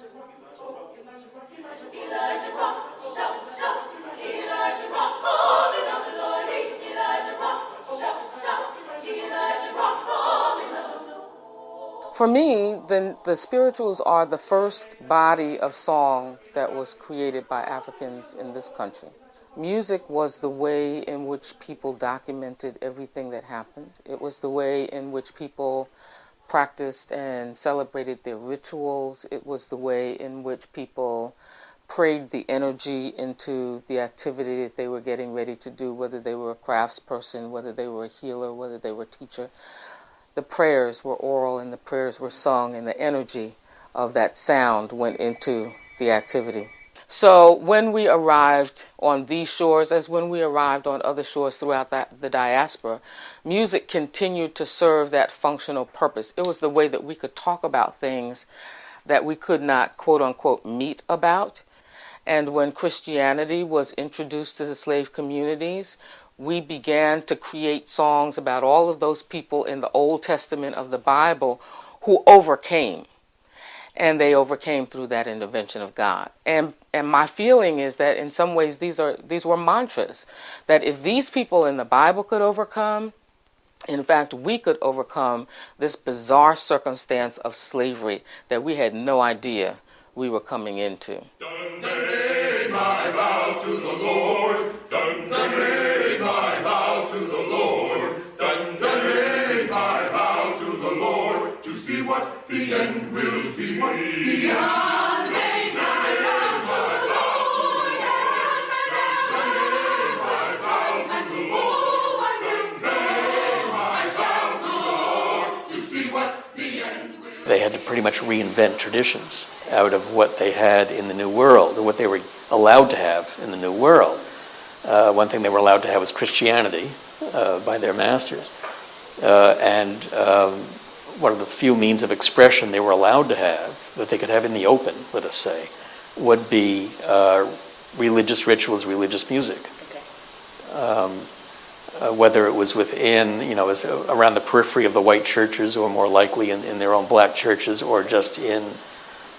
Elijah rock, shout, shout. Elijah rock, coming of the Lord. Elijah rock, shout, shout. Elijah rock, coming of the Lord. For me, the spirituals are the first body of song that was created by Africans in this country. Music was the way in which people documented everything that happened. It was the way in which people practiced and celebrated their rituals. It was the way in which people prayed the energy into the activity that they were getting ready to do, whether they were a craftsperson, whether they were a healer, whether they were a teacher. The prayers were oral and the prayers were sung, and the energy of that sound went into the activity. So when we arrived on these shores, as when we arrived on other shores throughout the diaspora, music continued to serve that functional purpose. It was the way that we could talk about things that we could not, quote unquote, meet about. And when Christianity was introduced to the slave communities, we began to create songs about all of those people in the Old Testament of the Bible who overcame. And they overcame through that intervention of God. And my feeling is that in some ways these were mantras. That if these people in the Bible could overcome, in fact, we could overcome this bizarre circumstance of slavery that we had no idea we were coming into. Done my vow to the Lord. Done my vow to the Lord. Done my vow to the Lord. To see what the end will see. What the end may my vow to the Lord. Done my vow to the Lord. Done my vow to the Lord. To see what the end will. They had to pretty much reinvent traditions out of what they had in the New World, or what they were allowed to have in the New World. One thing they were allowed to have was Christianity by their masters. And one of the few means of expression they were allowed to have, that they could have in the open, let us say, would be religious rituals, religious music. Okay. Whether it was within, around the periphery of the white churches, or more likely in their own black churches, or just in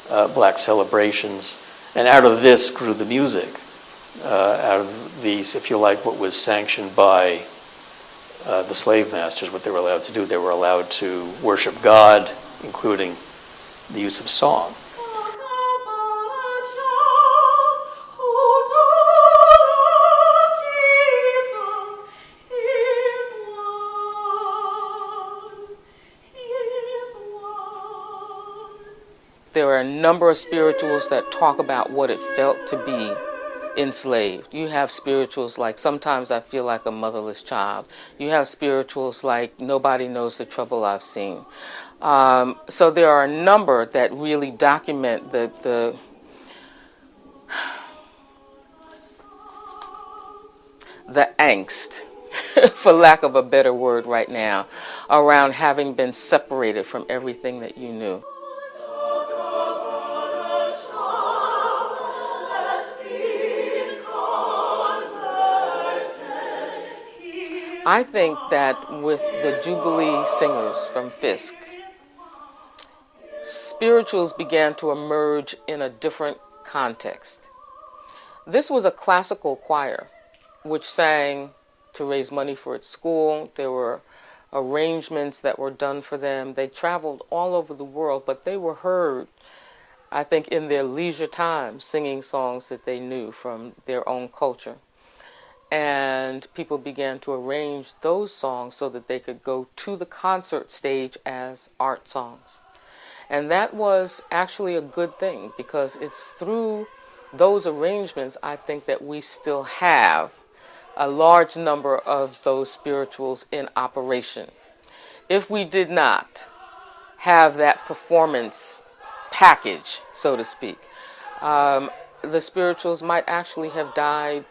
black celebrations. And out of this grew the music. Out of these, if you like, what was sanctioned by the slave masters, what they were allowed to do. They were allowed to worship God, including the use of song. There are a number of spirituals that talk about what it felt to be enslaved. You have spirituals like Sometimes I Feel Like a Motherless Child. You have spirituals like Nobody Knows the Trouble I've Seen. So there are a number that really document the angst, for lack of a better word right now, around having been separated from everything that you knew. I think that with the Jubilee singers from Fisk, spirituals began to emerge in a different context. This was a classical choir which sang to raise money for its school. There were arrangements that were done for them. They traveled all over the world, but they were heard, I think, in their leisure time, singing songs that they knew from their own culture. And people began to arrange those songs so that they could go to the concert stage as art songs. And that was actually a good thing, because it's through those arrangements, I think, that we still have a large number of those spirituals in operation. If we did not have that performance package, so to speak, the spirituals might actually have died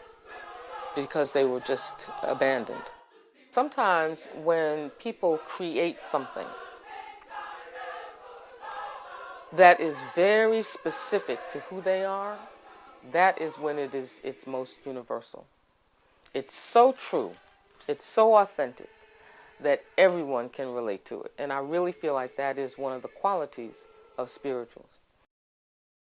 because they were just abandoned. Sometimes when people create something that is very specific to who they are, that is when it's most universal. It's so true, it's so authentic that everyone can relate to it. And I really feel like that is one of the qualities of spirituals.